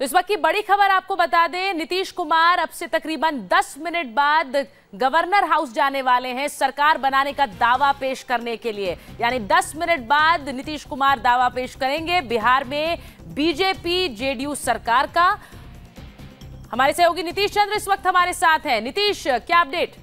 तो इस वक्त की बड़ी खबर आपको बता दें, नीतीश कुमार अब से तकरीबन 10 मिनट बाद गवर्नर हाउस जाने वाले हैं सरकार बनाने का दावा पेश करने के लिए। यानी 10 मिनट बाद नीतीश कुमार दावा पेश करेंगे बिहार में बीजेपी जेडीयू सरकार का। हमारे सहयोगी नीतीश चंद्र इस वक्त हमारे साथ हैं। नीतीश, क्या अपडेट?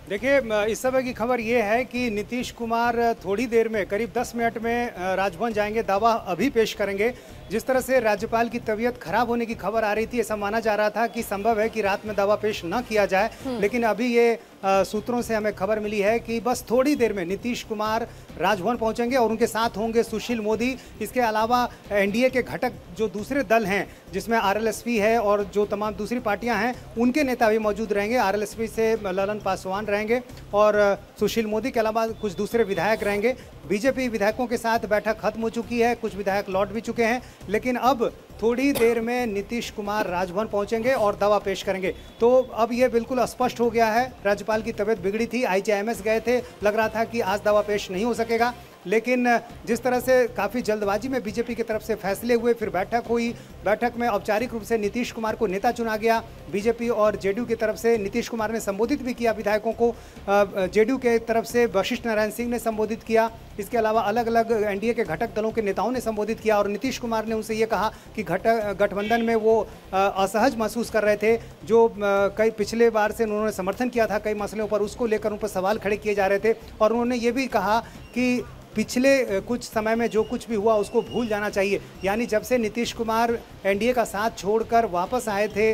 देखिए, इस समय की खबर ये है कि नीतीश कुमार थोड़ी देर में करीब 10 मिनट में राजभवन जाएंगे, दावा अभी पेश करेंगे। जिस तरह से राज्यपाल की तबीयत खराब होने की खबर आ रही थी, ऐसा माना जा रहा था कि संभव है कि रात में दावा पेश न किया जाए, लेकिन अभी ये सूत्रों से हमें खबर मिली है कि बस थोड़ी देर में नीतीश कुमार राजभवन पहुंचेंगे और उनके साथ होंगे सुशील मोदी। इसके अलावा एनडीए के घटक जो दूसरे दल हैं, जिसमें आरएलएसपी है और जो तमाम दूसरी पार्टियां हैं, उनके नेता भी मौजूद रहेंगे। आरएलएसपी से ललन पासवान रहेंगे और सुशील मोदी के अलावा कुछ दूसरे विधायक रहेंगे। बीजेपी विधायकों के साथ बैठक खत्म हो चुकी है, कुछ विधायक लौट भी चुके हैं, लेकिन अब थोड़ी देर में नीतीश कुमार राजभवन पहुंचेंगे और दावा पेश करेंगे। तो अब ये बिल्कुल स्पष्ट हो गया है, राज्यपाल की तबीयत बिगड़ी थी, आईजीआईएमएस गए थे, लग रहा था कि आज दावा पेश नहीं हो सकेगा, लेकिन जिस तरह से काफ़ी जल्दबाजी में बीजेपी की तरफ से फैसले हुए, फिर बैठक हुई, बैठक में औपचारिक रूप से नीतीश कुमार को नेता चुना गया। बीजेपी और जेडीयू की तरफ से नीतीश कुमार ने संबोधित भी किया विधायकों को, जेडीयू के तरफ से वशिष्ठ नारायण सिंह ने संबोधित किया, इसके अलावा अलग अलग एनडीए के घटक दलों के नेताओं ने संबोधित किया और नीतीश कुमार ने उनसे ये कहा कि गठबंधन में वो असहज महसूस कर रहे थे, जो कई पिछले बार से उन्होंने समर्थन किया था कई मसलों पर, उसको लेकर उन पर सवाल खड़े किए जा रहे थे। और उन्होंने ये भी कहा कि पिछले कुछ समय में जो कुछ भी हुआ उसको भूल जाना चाहिए। यानी जब से नीतीश कुमार एनडीए का साथ छोड़कर वापस आए थे,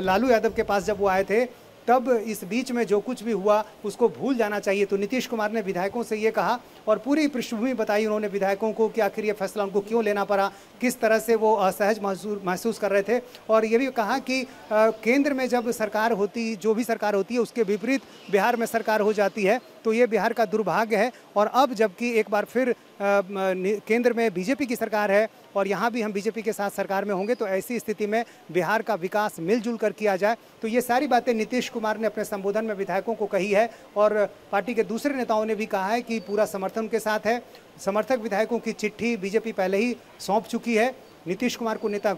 लालू यादव के पास जब वो आए थे, तब इस बीच में जो कुछ भी हुआ उसको भूल जाना चाहिए। तो नीतीश कुमार ने विधायकों से ये कहा और पूरी पृष्ठभूमि बताई उन्होंने विधायकों को कि आखिर ये फैसला उनको क्यों लेना पड़ा, किस तरह से वो असहज महसूस कर रहे थे। और ये भी कहा कि केंद्र में जब सरकार होती, जो भी सरकार होती है, उसके विपरीत बिहार में सरकार हो जाती है, तो ये बिहार का दुर्भाग्य है। और अब जबकि एक बार फिर केंद्र में बीजेपी की सरकार है और यहाँ भी हम बीजेपी के साथ सरकार में होंगे, तो ऐसी स्थिति में बिहार का विकास मिलजुल कर किया जाए। तो ये सारी बातें नीतीश कुमार ने अपने संबोधन में विधायकों को कही है और पार्टी के दूसरे नेताओं ने भी कहा है कि पूरा समर्थन उनके साथ है। समर्थक विधायकों की चिट्ठी बीजेपी पहले ही सौंप चुकी है, नीतीश कुमार को नेता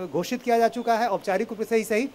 घोषित किया जा चुका है, औपचारिक रूप से ही सही।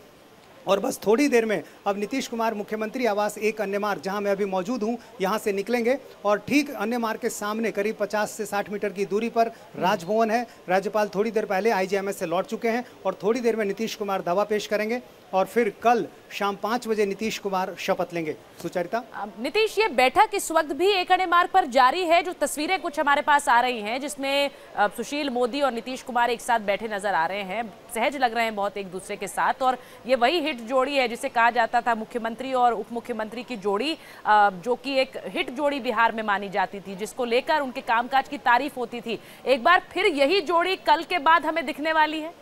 और बस थोड़ी देर में अब नीतीश कुमार मुख्यमंत्री आवास 1 अन्य मार्ग, जहां मैं अभी मौजूद हूं, यहां से निकलेंगे और ठीक अन्य मार्ग के सामने करीब 50 से 60 मीटर की दूरी पर राजभवन है। राज्यपाल थोड़ी देर पहले आईजीआईएमएस से लौट चुके हैं और थोड़ी देर में नीतीश कुमार दावा पेश करेंगे और फिर कल शाम 5 बजे नीतीश कुमार शपथ लेंगे। सुचरिता, नीतीश, ये बैठक इस वक्त भी 1 अन्य मार्ग पर जारी है। जो तस्वीरें कुछ हमारे पास आ रही हैं, जिसमें सुशील मोदी और नीतीश कुमार एक साथ बैठे नजर आ रहे हैं, सहज लग रहे हैं बहुत एक दूसरे के साथ। और ये वही हिट जोड़ी है जिसे कहा जाता था मुख्यमंत्री और उप मुख्यमंत्री की जोड़ी, जो कि एक हिट जोड़ी बिहार में मानी जाती थी, जिसको लेकर उनके कामकाज की तारीफ होती थी। एक बार फिर यही जोड़ी कल के बाद हमें दिखने वाली है।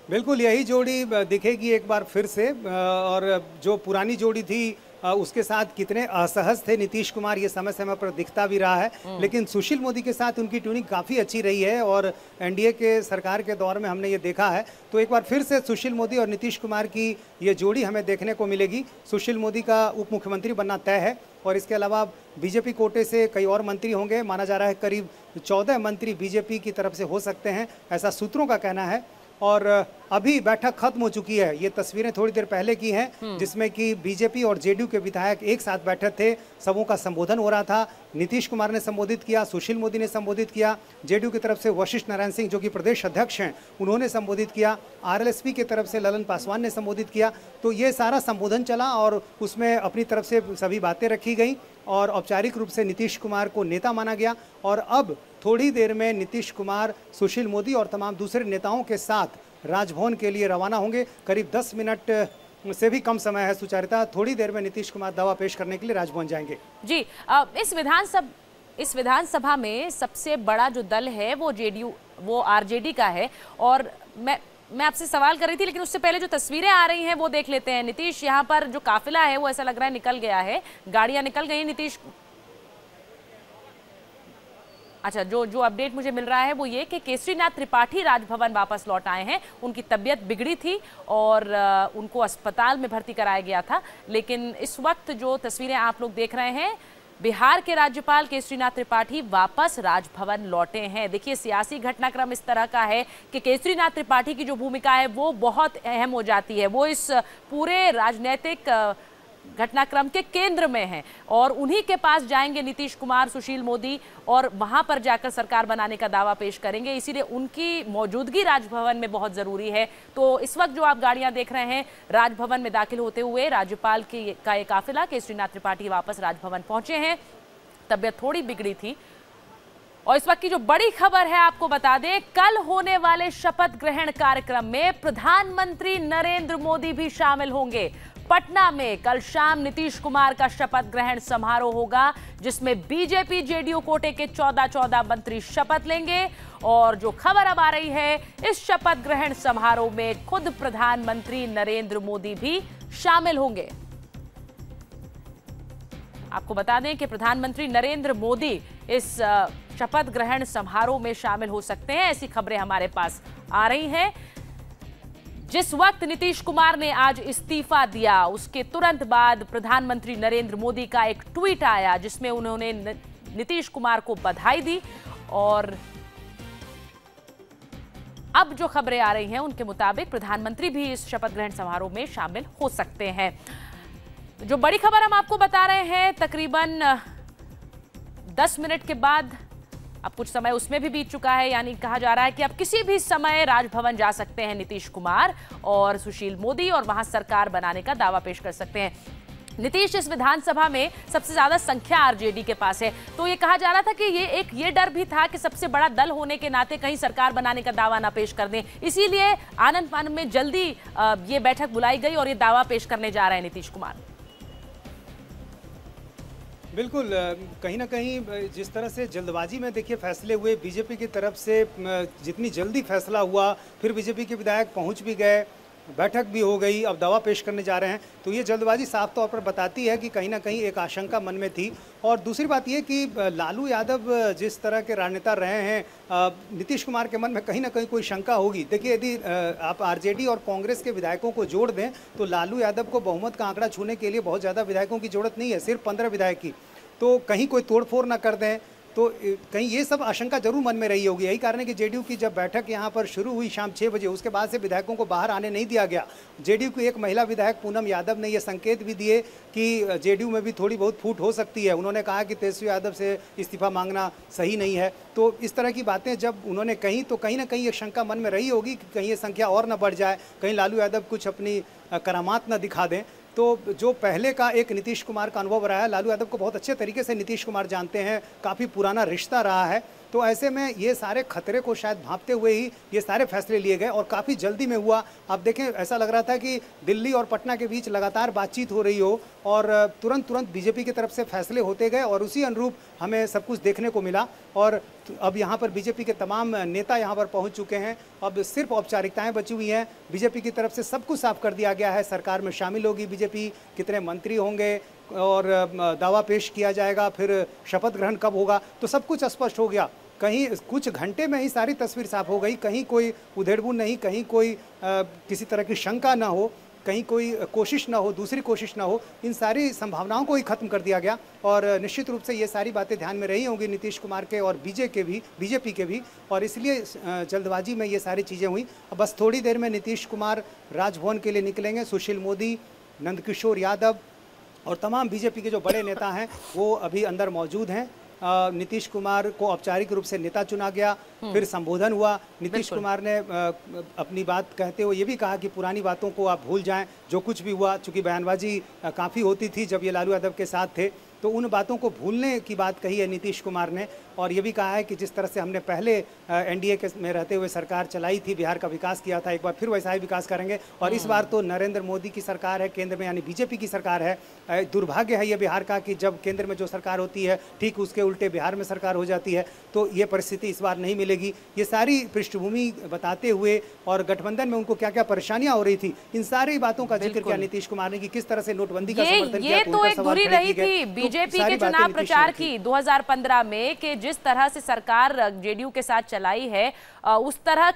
बिल्कुल यही जोड़ी दिखेगी एक बार फिर से। और जो पुरानी जोड़ी थी उसके साथ कितने असहज थे नीतीश कुमार, ये समय समय पर दिखता भी रहा है, लेकिन सुशील मोदी के साथ उनकी ट्यूनिंग काफ़ी अच्छी रही है और एनडीए के सरकार के दौर में हमने ये देखा है। तो एक बार फिर से सुशील मोदी और नीतीश कुमार की ये जोड़ी हमें देखने को मिलेगी। सुशील मोदी का उप मुख्यमंत्री बनना तय है और इसके अलावा बीजेपी कोटे से कई और मंत्री होंगे। माना जा रहा है करीब 14 मंत्री बीजेपी की तरफ से हो सकते हैं, ऐसा सूत्रों का कहना है। और अभी बैठक खत्म हो चुकी है, ये तस्वीरें थोड़ी देर पहले की हैं, जिसमें कि बीजेपी और जेडीयू के विधायक एक साथ बैठे थे, सबों का संबोधन हो रहा था। नीतीश कुमार ने संबोधित किया, सुशील मोदी ने संबोधित किया, जेडीयू की तरफ से वशिष्ठ नारायण सिंह जो कि प्रदेश अध्यक्ष हैं उन्होंने संबोधित किया, आरएलएसपी की तरफ से ललन पासवान ने संबोधित किया। तो ये सारा संबोधन चला और उसमें अपनी तरफ से सभी बातें रखी गई और औपचारिक रूप से नीतीश कुमार को नेता माना गया। और अब थोड़ी देर में नीतीश कुमार सुशील मोदी और तमाम दूसरे नेताओं के साथ राजभवन के लिए रवाना होंगे। करीब 10 मिनट से भी कम समय है सुचरिता, थोड़ी देर में नीतीश कुमार दावा पेश करने के लिए राजभवन जाएंगे। जी, इस विधानसभा में सबसे बड़ा जो दल है वो जेडीयू, वो आरजेडी का है। और मैं आपसे सवाल कर रही थी, लेकिन उससे पहले जो तस्वीरें आ रही हैं वो देख लेते हैं। नीतीश, यहाँ पर जो काफिला है वो ऐसा लग रहा है निकल गया है, गाड़ियां निकल गई। नीतीश, अच्छा, जो अपडेट मुझे मिल रहा है वो ये कि केसरीनाथ त्रिपाठी राजभवन वापस लौट आए हैं। उनकी तबीयत बिगड़ी थी और उनको अस्पताल में भर्ती कराया गया था, लेकिन इस वक्त जो तस्वीरें आप लोग देख रहे हैं बिहार के राज्यपाल केसरीनाथ त्रिपाठी वापस राजभवन लौटे हैं। देखिए, सियासी घटनाक्रम इस तरह का है कि केसरीनाथ त्रिपाठी की जो भूमिका है वो बहुत अहम हो जाती है। वो इस पूरे राजनीतिक घटनाक्रम के केंद्र में हैं और उन्हीं के पास जाएंगे नीतीश कुमार, सुशील मोदी, और वहां पर जाकर सरकार बनाने का दावा पेश करेंगे। इसीलिए उनकी मौजूदगी राजभवन में बहुत जरूरी है। तो इस वक्त जो आप गाड़ियां देख रहे हैं, राजभवन में दाखिल होते हुए राज्यपाल का ये काफिला, केसरीनाथ त्रिपाठी वापस राजभवन पहुंचे हैं। तबियत थोड़ी बिगड़ी थी। और इस वक्त की जो बड़ी खबर है आपको बता दें, कल होने वाले शपथ ग्रहण कार्यक्रम में प्रधानमंत्री नरेंद्र मोदी भी शामिल होंगे। पटना में कल शाम नीतीश कुमार का शपथ ग्रहण समारोह होगा, जिसमें बीजेपी जेडीयू कोटे के 14 मंत्री शपथ लेंगे। और जो खबर अब आ रही है, इस शपथ ग्रहण समारोह में खुद प्रधानमंत्री नरेंद्र मोदी भी शामिल होंगे। आपको बता दें कि प्रधानमंत्री नरेंद्र मोदी इस शपथ ग्रहण समारोह में शामिल हो सकते हैं, ऐसी खबरें हमारे पास आ रही हैं। जिस वक्त नीतीश कुमार ने आज इस्तीफा दिया, उसके तुरंत बाद प्रधानमंत्री नरेंद्र मोदी का एक ट्वीट आया जिसमें उन्होंने नीतीश कुमार को बधाई दी। और अब जो खबरें आ रही हैं उनके मुताबिक प्रधानमंत्री भी इस शपथ ग्रहण समारोह में शामिल हो सकते हैं। जो बड़ी खबर हम आपको बता रहे हैं, तकरीबन 10 मिनट के बाद, अब कुछ समय उसमें भी बीत चुका है, यानी कहा जा रहा है कि अब किसी भी समय राजभवन जा सकते हैं नीतीश कुमार और सुशील मोदी और वहां सरकार बनाने का दावा पेश कर सकते हैं। नीतीश इस विधानसभा में सबसे ज्यादा संख्या आरजेडी के पास है, तो ये कहा जा रहा था कि ये डर भी था कि सबसे बड़ा दल होने के नाते कहीं सरकार बनाने का दावा ना पेश कर दें। इसीलिए आनंद फानंद में जल्दी ये बैठक बुलाई गई और ये दावा पेश करने जा रहे हैं नीतीश कुमार। बिल्कुल, कहीं ना कहीं जिस तरह से जल्दबाजी में देखिए फैसले हुए बीजेपी की तरफ से, जितनी जल्दी फैसला हुआ, फिर बीजेपी के विधायक पहुंच भी गए, बैठक भी हो गई, अब दावा पेश करने जा रहे हैं, तो ये जल्दबाजी साफ तौर पर बताती है कि कहीं ना कहीं एक आशंका मन में थी। और दूसरी बात ये कि लालू यादव जिस तरह के राजनेता रहे हैं, नीतीश कुमार के मन में कहीं ना कहीं कोई शंका होगी। देखिए, यदि आप आरजेडी और कांग्रेस के विधायकों को जोड़ दें तो लालू यादव को बहुमत का आंकड़ा छूने के लिए बहुत ज़्यादा विधायकों की जरूरत नहीं है, सिर्फ 15 विधायक की। तो कहीं कोई तोड़फोड़ ना कर दें, तो कहीं ये सब आशंका जरूर मन में रही होगी। यही कारण है कि जेडीयू की जब बैठक यहाँ पर शुरू हुई शाम 6 बजे, उसके बाद से विधायकों को बाहर आने नहीं दिया गया। जेडीयू की एक महिला विधायक पूनम यादव ने ये संकेत भी दिए कि जेडीयू में भी थोड़ी बहुत फूट हो सकती है। उन्होंने कहा कि तेजस्वी यादव से इस्तीफा मांगना सही नहीं है। तो इस तरह की बातें जब उन्होंने कही तो कहीं ना कहीं एक शंका मन में रही होगी कि कहीं ये संख्या और न बढ़ जाए, कहीं लालू यादव कुछ अपनी करामात न दिखा दें। तो जो पहले का एक नीतीश कुमार का अनुभव रहा है, लालू यादव को बहुत अच्छे तरीके से नीतीश कुमार जानते हैं, काफ़ी पुराना रिश्ता रहा है। तो ऐसे में ये सारे खतरे को शायद भांपते हुए ही ये सारे फैसले लिए गए और काफ़ी जल्दी में हुआ। आप देखें, ऐसा लग रहा था कि दिल्ली और पटना के बीच लगातार बातचीत हो रही हो और तुरंत बीजेपी की तरफ से फैसले होते गए और उसी अनुरूप हमें सब कुछ देखने को मिला। और अब यहाँ पर बीजेपी के तमाम नेता यहाँ पर पहुँच चुके हैं। अब सिर्फ औपचारिकताएं बची हुई हैं। बीजेपी की तरफ से सब कुछ साफ कर दिया गया है। सरकार में शामिल होगी बीजेपी, कितने मंत्री होंगे और दावा पेश किया जाएगा, फिर शपथ ग्रहण कब होगा, तो सब कुछ स्पष्ट हो गया। कहीं कुछ घंटे में ही सारी तस्वीर साफ हो गई। कहीं कोई उधेड़बुन नहीं, कहीं कोई किसी तरह की शंका ना हो, कहीं कोई कोशिश ना हो, दूसरी कोशिश ना हो, इन सारी संभावनाओं को ही खत्म कर दिया गया। और निश्चित रूप से ये सारी बातें ध्यान में रही होंगी नीतीश कुमार के और बीजेपी के भी, और इसलिए जल्दबाजी में ये सारी चीज़ें हुई। अब बस थोड़ी देर में नीतीश कुमार राजभवन के लिए निकलेंगे। सुशील मोदी, नंदकिशोर यादव और तमाम बीजेपी के जो बड़े नेता हैं वो अभी अंदर मौजूद हैं। नीतीश कुमार को औपचारिक रूप से नेता चुना गया, फिर संबोधन हुआ। नीतीश कुमार ने अपनी बात कहते हुए ये भी कहा कि पुरानी बातों को आप भूल जाएं, जो कुछ भी हुआ, चूंकि बयानबाजी काफ़ी होती थी जब ये लालू यादव के साथ थे, तो उन बातों को भूलने की बात कही है नीतीश कुमार ने। और ये भी कहा है कि जिस तरह से हमने पहले एनडीए के में रहते हुए सरकार चलाई थी, बिहार का विकास किया था, एक बार फिर वैसा ही विकास करेंगे। और इस बार तो नरेंद्र मोदी की सरकार है केंद्र में, यानी बीजेपी की सरकार है। दुर्भाग्य है ये बिहार का कि जब केंद्र में जो सरकार होती है ठीक उसके उल्टे बिहार में सरकार हो जाती है, तो ये परिस्थिति इस बार नहीं मिलेगी। ये सारी पृष्ठभूमि बताते हुए और गठबंधन में उनको क्या क्या परेशानियां हो रही थी, इन सारी बातों का जिक्र किया नीतीश कुमार ने कि किस तरह से नोटबंदी का समर्थन किया। ये तो एक दूरी रही थी बीजेपी के चुनाव प्रचार की 2015 में कि जिस तरह से सरकार जेडीयू के साथ चलाई है उस तरह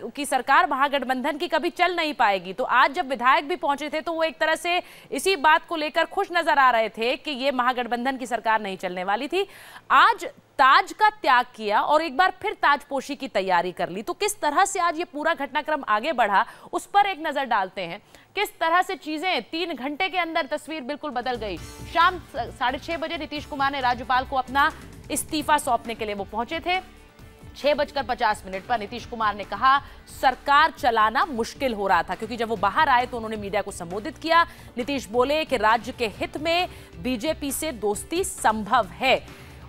की सरकार महागठबंधन की कभी चल नहीं पाएगी। तो आज जब विधायक भी पहुंचे थे तो वो एक तरह से इसी बात को लेकर खुश नजर आ रहे थे कि ये महागठबंधन की सरकार नहीं चलने वाली थी। आज ताज का त्याग किया और एक बार फिर ताजपोशी की तैयारी कर ली। तो किस तरह से आज ये पूरा घटनाक्रम आगे बढ़ा उस पर एक नजर डालते हैं। किस तरह से चीजें 3 घंटे के अंदर तस्वीर बिल्कुल बदल गई। शाम 6:30 बजे नीतीश कुमार ने राज्यपाल को अपना इस्तीफा सौंपने के लिए वो पहुंचे थे। 6:50 पर नीतीश कुमार ने कहा सरकार चलाना मुश्किल हो रहा था, क्योंकि जब वो बाहर आए तो उन्होंने मीडिया को संबोधित किया। नीतीश बोले कि राज्य के हित में बीजेपी से दोस्ती संभव है।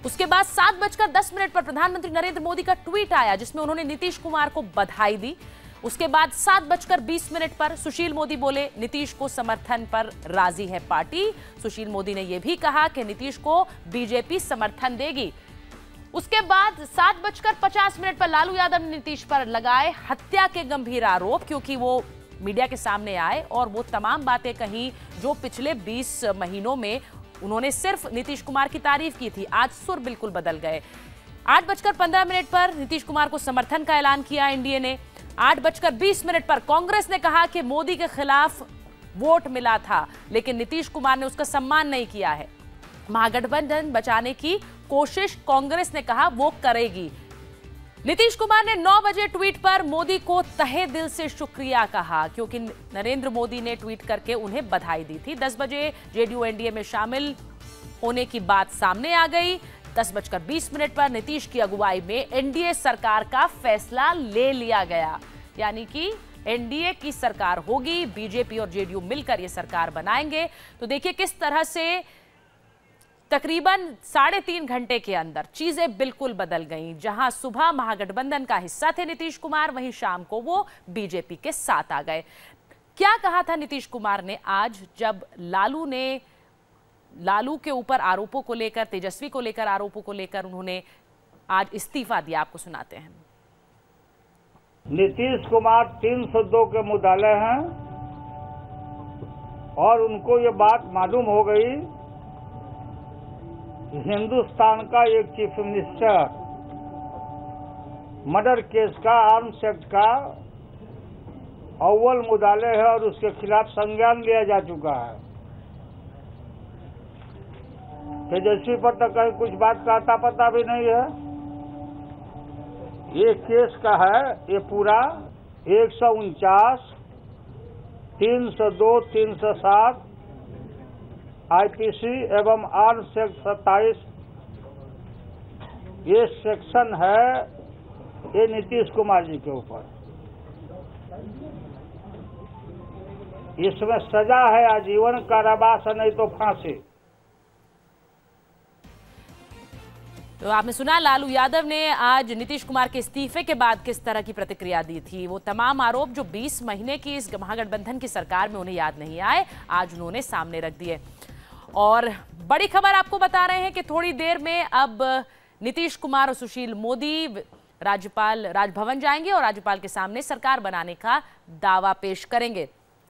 उसके बाद 7:10 पर प्रधानमंत्री नरेंद्र मोदी का ट्वीट आया जिसमें उन्होंने नीतीश कुमार को बधाई दी। उसके बाद 7:20 पर सुशील मोदी बोले नीतीश को समर्थन पर राजी है पार्टी। सुशील मोदी ने यह भी कहा कि नीतीश को बीजेपी समर्थन देगी। उसके बाद 7:50 पर लालू यादव ने नीतीश पर लगाए हत्या के गंभीर आरोप, क्योंकि वो मीडिया के सामने आए और वो तमाम बातें कही जो पिछले 20 महीनों में उन्होंने सिर्फ नीतीश कुमार की तारीफ की थी। आज सुर बिल्कुल बदल गए। 8:15 पर नीतीश कुमार को समर्थन का ऐलान किया एनडीए ने। 8:20 पर कांग्रेस ने कहा कि मोदी के खिलाफ वोट मिला था, लेकिन नीतीश कुमार ने उसका सम्मान नहीं किया है। महागठबंधन बचाने की कोशिश कांग्रेस ने कहा वो करेगी। नीतीश कुमार ने 9 बजे ट्वीट पर मोदी को तहे दिल से शुक्रिया कहा, क्योंकि नरेंद्र मोदी ने ट्वीट करके उन्हें बधाई दी थी। 10 बजे जेडीयू एनडीए में शामिल होने की बात सामने आ गई। 10:20 पर नीतीश की अगुवाई में एनडीए सरकार का फैसला ले लिया गया, यानी कि एनडीए की सरकार होगी। बीजेपी और जेडीयू मिलकर ये सरकार बनाएंगे। तो देखिए किस तरह से तकरीबन 3.5 घंटे के अंदर चीजें बिल्कुल बदल गईं। जहां सुबह महागठबंधन का हिस्सा थे नीतीश कुमार, वहीं शाम को वो बीजेपी के साथ आ गए। क्या कहा था नीतीश कुमार ने आज जब लालू के ऊपर आरोपों को लेकर, तेजस्वी को लेकर आरोपों को लेकर उन्होंने आज इस्तीफा दिया, आपको सुनाते हैं। नीतीश कुमार 302 के मुद्दाले हैं और उनको ये बात मालूम हो गई हिंदुस्तान का एक चीफ मिनिस्टर मर्डर केस का, आर्म्स एक्ट का अव्वल मुद्दाले है और उसके खिलाफ संज्ञान लिया जा चुका है। तेजस्वी पर तो कहीं कुछ बात का अता पता भी नहीं है। ये केस का है, ये पूरा 149, 302, 307 आईपीसी एवं आर्म्स एक्ट 27 ये सेक्शन है, ये नीतीश कुमार जी के ऊपर। इसमें सजा है आजीवन कारावास, नहीं तो फांसी। तो आपने सुना लालू यादव ने आज नीतीश कुमार के इस्तीफे के बाद किस तरह की प्रतिक्रिया दी थी। वो तमाम आरोप जो 20 महीने की इस महागठबंधन की सरकार में उन्हें याद नहीं आए, आज उन्होंने सामने रख दिए। और बड़ी खबर आपको बता रहे हैं कि थोड़ी देर में अब नीतीश कुमार और सुशील मोदी राजभवन जाएंगे और राज्यपाल के सामने सरकार बनाने का दावा पेश करेंगे।